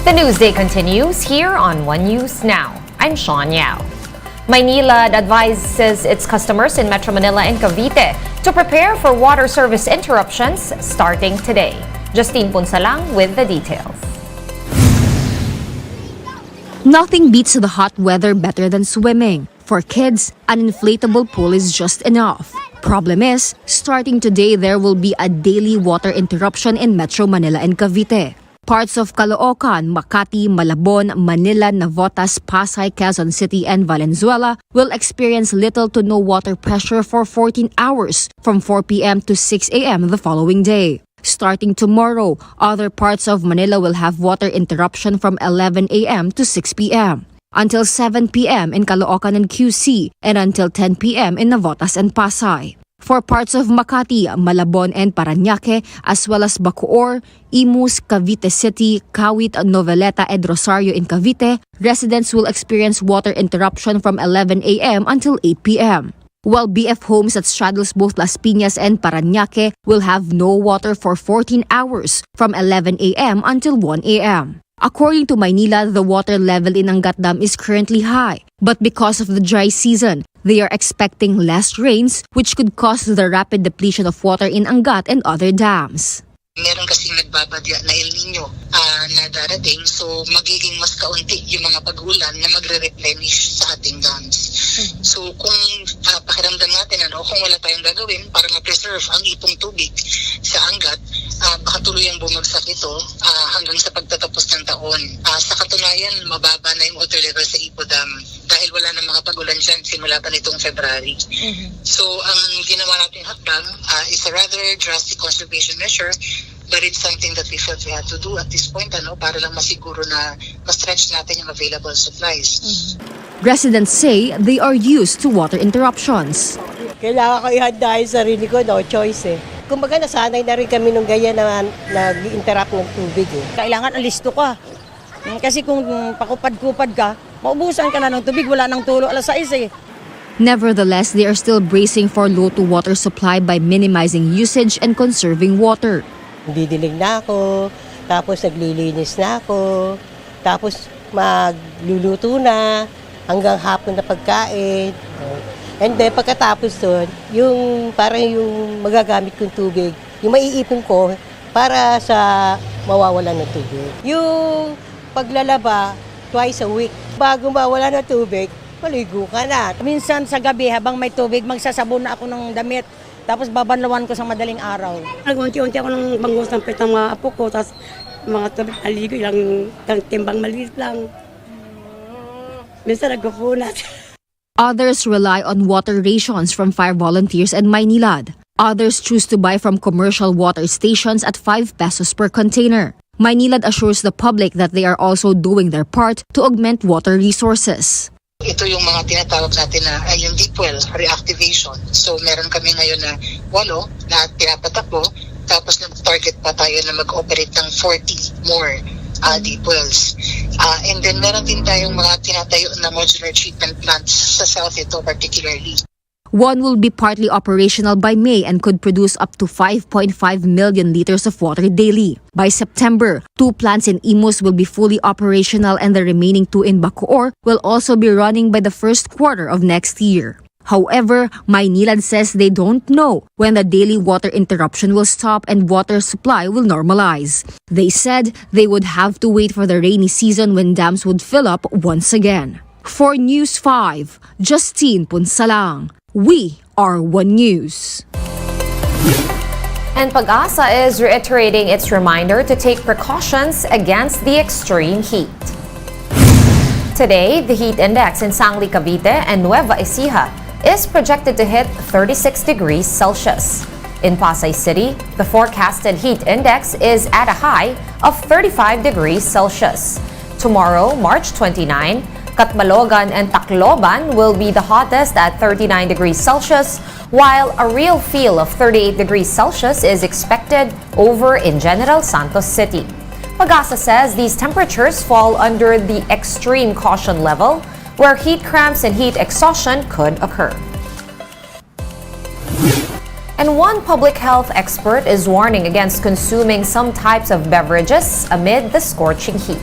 The newsday continues here on One News Now. I'm Sean Yao. Maynilad advises its customers in Metro Manila and Cavite to prepare for water service interruptions starting today. Justine Punsalang with the details. Nothing beats the hot weather better than swimming. For kids, an inflatable pool is just enough. Problem is, starting today there will be a daily water interruption in Metro Manila and Cavite. Parts of Caloocan, Makati, Malabon, Manila, Navotas, Pasay, Quezon City, and Valenzuela will experience little to no water pressure for 14 hours from 4 p.m. to 6 a.m. the following day. Starting tomorrow, other parts of Manila will have water interruption from 11 a.m. to 6 p.m. until 7 p.m. in Caloocan and QC and until 10 p.m. in Navotas and Pasay. For parts of Makati, Malabon, and Parañaque, as well as Bacoor, Imus, Cavite City, Kawit, Noveleta, and Rosario in Cavite, residents will experience water interruption from 11 a.m. until 8 p.m. While BF homes that straddles both Las Piñas and Parañaque will have no water for 14 hours from 11 a.m. until 1 a.m. According to Maynila, the water level in Angat Dam is currently high, but because of the dry season, they are expecting less rains which could cause the rapid depletion of water in Angat and other dams. Meron kasing nagbabadya na El Nino na darating, so magiging mas kaunti yung mga pag-ulan na magre-replenish sa ating dams. So kung pakiramdam natin kung wala tayong gagawin para ma-preserve ang ipong tubig sa Angat, baka tuluyang bumagsak ito hanggang sa pagtatapos ng taon. Sa katunayan, mababa na yung water level sa Ipo Dam dahil wala na mga pag-ulan dyan simula pa nitong February. So ang ginawa natin hakbang is a rather drastic conservation measure, but it's something that we felt we had to do at this point para lang masiguro na ma-stretch natin yung available supplies. Residents say they are used to water interruptions. Kailangan ko ihanda yung sarili ko, no choice eh. Kumbaga nasanay na rin kami nung ganyan na nag-interrupt ng tubig eh. Kailangan alisto ka. Kasi kung pakupad-kupad ka, maubusan ka na ng tubig, wala nang tulo alas 6 eh. Nevertheless, they are still bracing for low to water supply by minimizing usage and conserving water. Didilig na ako, tapos naglilinis na ako, tapos magluluto na hanggang hapon na pagkain. And then pagkatapos doon, yung parang yung magagamit kong tubig, yung maiipon ko para sa mawawalan ng tubig. Yung paglalaba twice a week. Bago mawala ng tubig, maligo ka na. Minsan sa gabi habang may tubig, magsasabon na ako ng damit. Tapos babanlawan ko sa madaling araw. Nag-unti-unti ako ng bangus ng pet ng mga apo ko, tapos mga tubig aligo, ilang timbang maliit lang. Minsan nagkupunat. Others rely on water rations from fire volunteers and Maynilad. Others choose to buy from commercial water stations at 5 pesos per container. Maynilad assures the public that they are also doing their part to augment water resources. Ito yung mga tinatawag natin na yung deep well reactivation. So meron kami ngayon na 8 na tinapatakbo, tapos nag-target pa tayo na mag-operate ng 40 more deep wells. And then meron din tayong mga tinatayo na modular treatment plants sa south ito particularly. One will be partly operational by May and could produce up to 5.5 million liters of water daily. By September, 2 plants in Imus will be fully operational and the remaining 2 in Bacoor will also be running by the first quarter of next year. However, Maynilad says they don't know when the daily water interruption will stop and water supply will normalize. They said they would have to wait for the rainy season when dams would fill up once again. For News 5, Justine Punsalang. We are One News. And Pag-asa is reiterating its reminder to take precautions against the extreme heat. Today, the heat index in Sangli, Cavite and Nueva Ecija is projected to hit 36 degrees Celsius. In Pasay City, the forecasted heat index is at a high of 35 degrees Celsius. Tomorrow, March 29, Catbalogan and Tacloban will be the hottest at 39 degrees Celsius, while a real feel of 38 degrees Celsius is expected over in General Santos City. Pag-asa says these temperatures fall under the extreme caution level, where heat cramps and heat exhaustion could occur. And one public health expert is warning against consuming some types of beverages amid the scorching heat.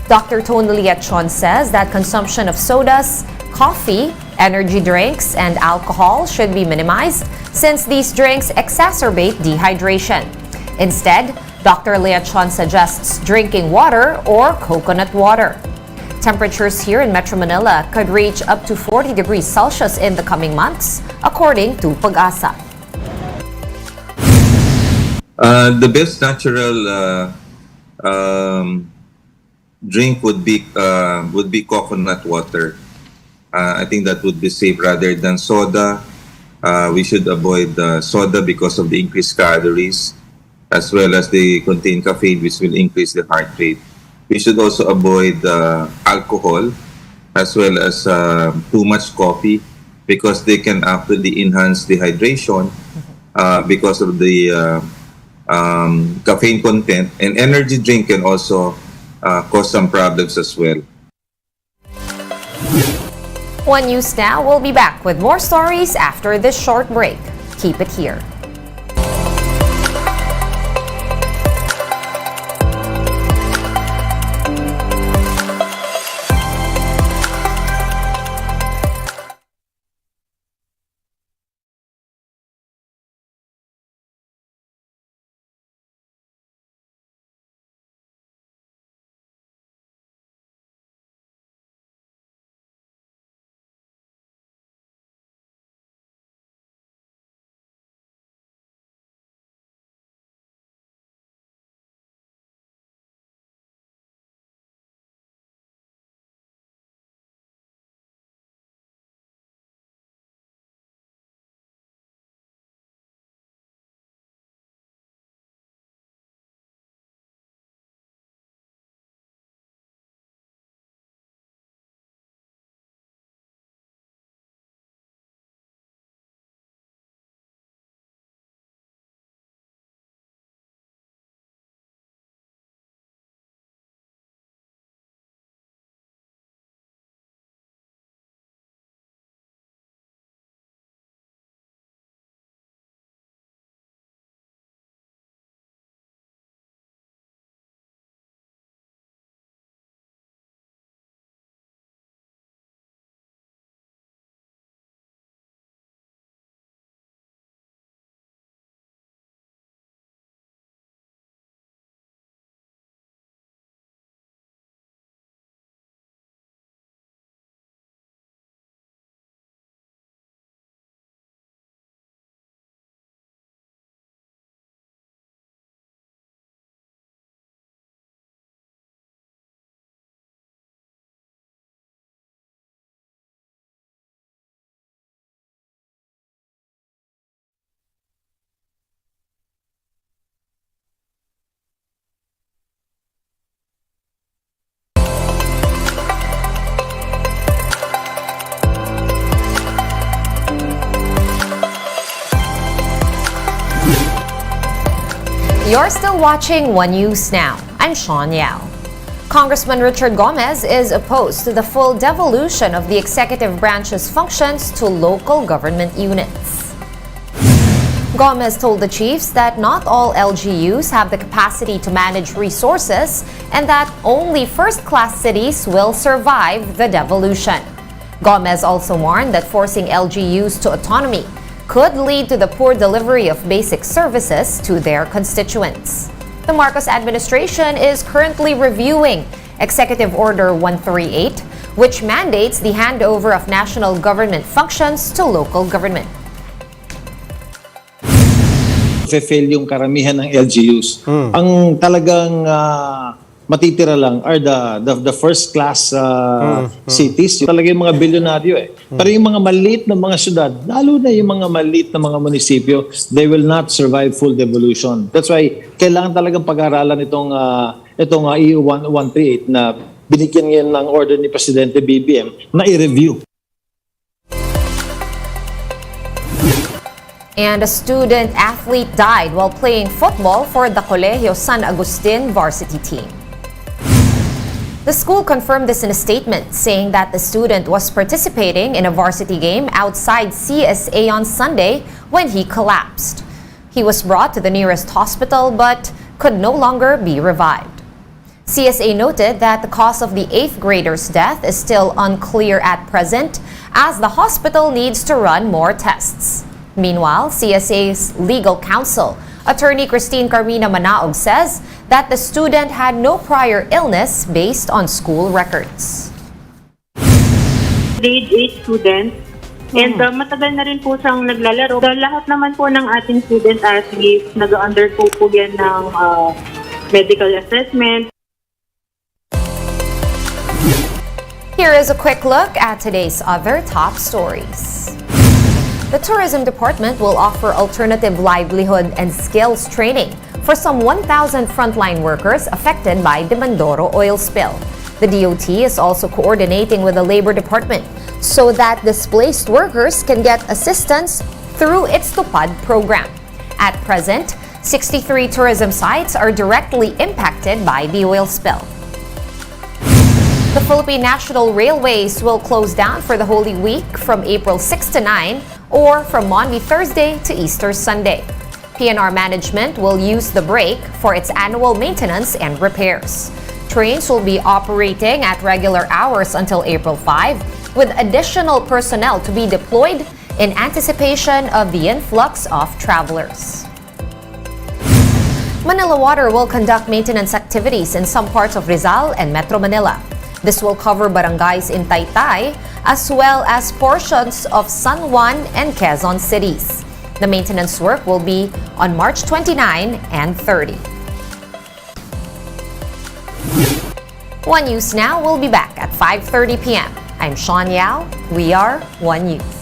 Dr. Tony Liachon says that consumption of sodas, coffee, energy drinks, and alcohol should be minimized since these drinks exacerbate dehydration. Instead, Dr. Liachon suggests drinking water or coconut water. Temperatures here in Metro Manila could reach up to 40 degrees Celsius in the coming months, according to Pag-asa. The best natural drink would be coconut water. I think that would be safe rather than soda. We should avoid soda because of the increased calories, as well as they contain caffeine, which will increase the heart rate. We should also avoid alcohol, as well as too much coffee, because they can actually enhance dehydration because of the caffeine content. And energy drink can also cause some problems as well. One News Now will be back with more stories after this short break. Keep it here. You're still watching One News Now. I'm Sean Yao. Congressman Richard Gomez is opposed to the full devolution of the executive branch's functions to local government units. Gomez told the chiefs that not all LGUs have the capacity to manage resources and that only first-class cities will survive the devolution. Gomez also warned that forcing LGUs to autonomy could lead to the poor delivery of basic services to their constituents. The Marcos administration is currently reviewing Executive Order 138, which mandates the handover of national government functions to local government. Fail yung karamihan ng LGUs. Ang talagang matitira lang are the first class cities. Yung talaga yung mga bilyonaryo eh. Pero yung mga maliit na mga syudad, lalo na yung mga maliit na mga munisipyo, they will not survive full devolution. That's why kailangan talagang pag-aralan itong EU 138 na binigyan ngayon ng order ni Presidente BBM na i-review. And a student athlete died while playing football for the Colegio San Agustin varsity team. The school confirmed this in a statement, saying that the student was participating in a varsity game outside CSA on Sunday when he collapsed. He was brought to the nearest hospital but could no longer be revived. CSA noted that the cause of the 8th grader's death is still unclear at present, as the hospital needs to run more tests. Meanwhile, CSA's legal counsel, Attorney Christine Carmina Manaog, says that the student had no prior illness based on school records. Grade 8 student. And matagal na rin po siyang naglalaro. Lahat naman po ng ating student athletes nag-undergo po yan ng medical assessment. Here is a quick look at today's other top stories. The Tourism Department will offer alternative livelihood and skills training for some 1,000 frontline workers affected by the Mindoro oil spill. The DOT is also coordinating with the Labor Department so that displaced workers can get assistance through its Tupad program. At present, 63 tourism sites are directly impacted by the oil spill. The Philippine National Railways will close down for the Holy Week from April 6 to 9 or from Maundy Thursday to Easter Sunday. PNR management will use the break for its annual maintenance and repairs. Trains will be operating at regular hours until April 5, with additional personnel to be deployed in anticipation of the influx of travelers. Manila Water will conduct maintenance activities in some parts of Rizal and Metro Manila. This will cover barangays in Taytay as well as portions of San Juan and Quezon cities. The maintenance work will be on March 29 and 30. One News Now will be back at 5:30 p.m. I'm Sean Yao. We are One News.